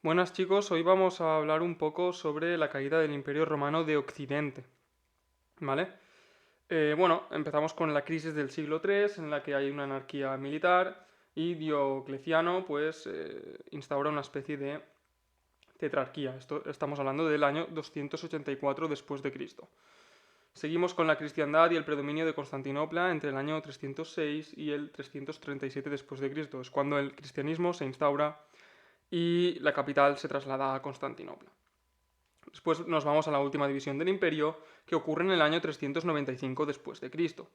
Buenas chicos, hoy vamos a hablar un poco sobre la caída del Imperio Romano de Occidente, ¿vale? Empezamos con la crisis del siglo III, en la que hay una anarquía militar y Diocleciano, pues, instaura una especie de tetrarquía. Estamos hablando del año 284 después de Cristo. Seguimos con la cristiandad y el predominio de Constantinopla entre el año 306 y el 337 después de Cristo. Es cuando el cristianismo se instaura y la capital se traslada a Constantinopla. Después nos vamos a la última división del imperio, que ocurre en el año 395 después de Cristo,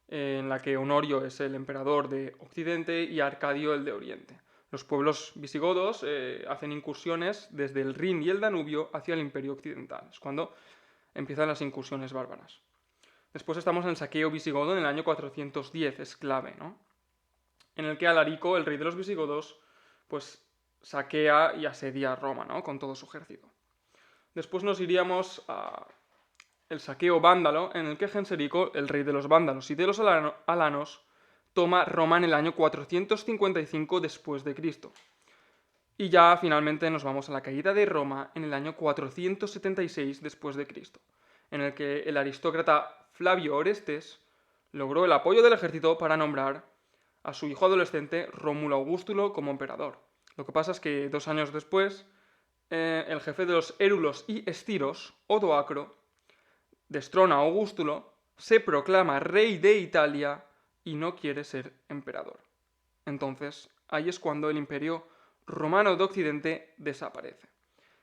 en la que Honorio es el emperador de Occidente y Arcadio el de Oriente. Los pueblos visigodos hacen incursiones desde el Rin y el Danubio hacia el imperio occidental. Es cuando empiezan las incursiones bárbaras. Después estamos en el saqueo visigodo en el año 410, es clave, ¿no? En el que Alarico, el rey de los visigodos, pues saquea y asedia Roma, ¿no? Con todo su ejército. Después nos iríamos a el saqueo vándalo, en el que Genserico, el rey de los vándalos y de los alanos, toma Roma en el año 455 después de Cristo. Y ya finalmente nos vamos a la caída de Roma en el año 476 después de Cristo, en el que el aristócrata Flavio Orestes logró el apoyo del ejército para nombrar a su hijo adolescente Rómulo Augustulo como emperador. Lo que pasa es que 2 años después, el jefe de los érulos y estiros, Odoacro, destrona a Augustulo, se proclama rey de Italia y no quiere ser emperador. Entonces, ahí es cuando el imperio romano de Occidente desaparece.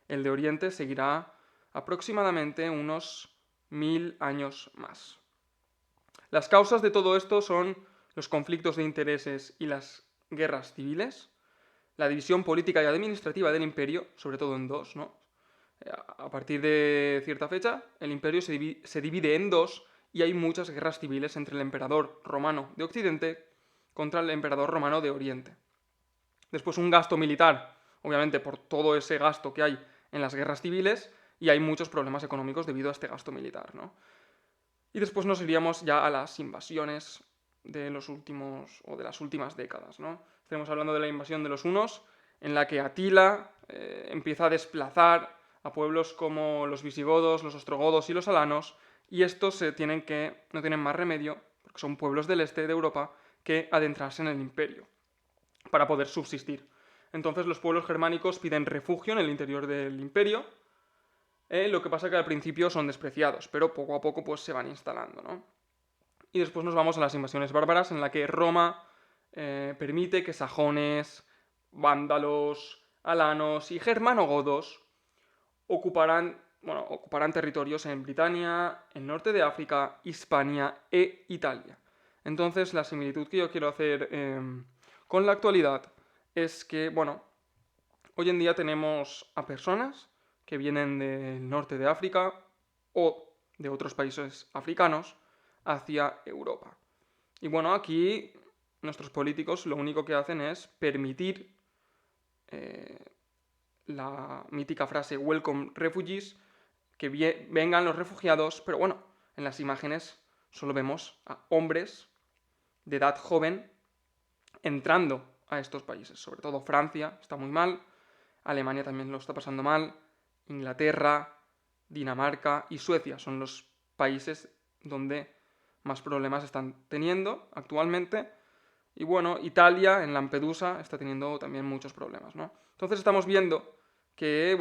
El de Oriente seguirá aproximadamente unos 1000 años más. Las causas de todo esto son los conflictos de intereses y las guerras civiles, la división política y administrativa del imperio, sobre todo en dos, ¿no? A partir de cierta fecha, el imperio se divide en dos y hay muchas guerras civiles entre el emperador romano de Occidente contra el emperador romano de Oriente. Después un gasto militar, obviamente por todo ese gasto que hay en las guerras civiles, y hay muchos problemas económicos debido a este gasto militar, ¿no? Y después nos iríamos ya a las invasiones de los últimos o de las últimas décadas, ¿no? Estaremos hablando de la invasión de los hunos, en la que Atila empieza a desplazar a pueblos como los visigodos, los ostrogodos y los alanos, y estos no tienen más remedio, porque son pueblos del este de Europa, que adentrarse en el imperio para poder subsistir. Entonces los pueblos germánicos piden refugio en el interior del imperio, lo que pasa que al principio son despreciados, pero poco a poco pues se van instalando, ¿no? Y después nos vamos a las invasiones bárbaras, en la que Roma permite que sajones, vándalos, alanos y germanogodos ocuparán territorios en Britania, el norte de África, Hispania e Italia. Entonces, la similitud que yo quiero hacer con la actualidad es que, hoy en día tenemos a personas que vienen del norte de África o de otros países africanos hacia Europa. Y aquí nuestros políticos lo único que hacen es permitir la mítica frase Welcome Refugees, que vengan los refugiados, pero en las imágenes solo vemos a hombres de edad joven entrando a estos países. Sobre todo Francia está muy mal, Alemania también lo está pasando mal, Inglaterra, Dinamarca y Suecia son los países donde más problemas están teniendo actualmente. Y Italia, en Lampedusa, está teniendo también muchos problemas, ¿no? Entonces estamos viendo que,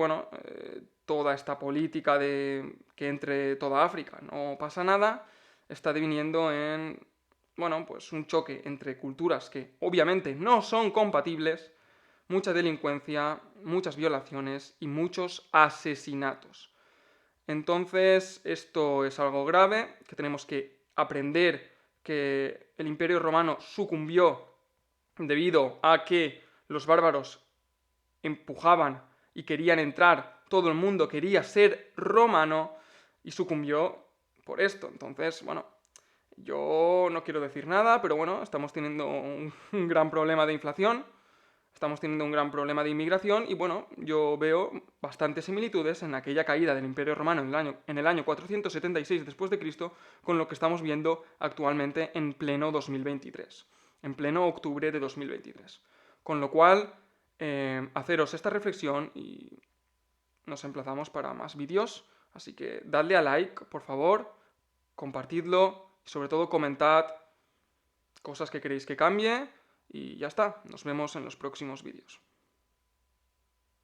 toda esta política de que entre toda África no pasa nada, está deviniendo en, pues un choque entre culturas que obviamente no son compatibles, mucha delincuencia, muchas violaciones y muchos asesinatos. Entonces, esto es algo grave, que tenemos que aprender que el Imperio Romano sucumbió debido a que los bárbaros empujaban y querían entrar, todo el mundo quería ser romano y sucumbió por esto. Entonces, yo no quiero decir nada, pero estamos teniendo un gran problema de inflación, estamos teniendo un gran problema de inmigración y yo veo bastantes similitudes en aquella caída del Imperio Romano en el año 476 después de Cristo con lo que estamos viendo actualmente en pleno 2023, en pleno octubre de 2023. Con lo cual, haceros esta reflexión y nos emplazamos para más vídeos. Así que dadle a like, por favor, compartidlo y sobre todo comentad cosas que queréis que cambie y ya está. Nos vemos en los próximos vídeos.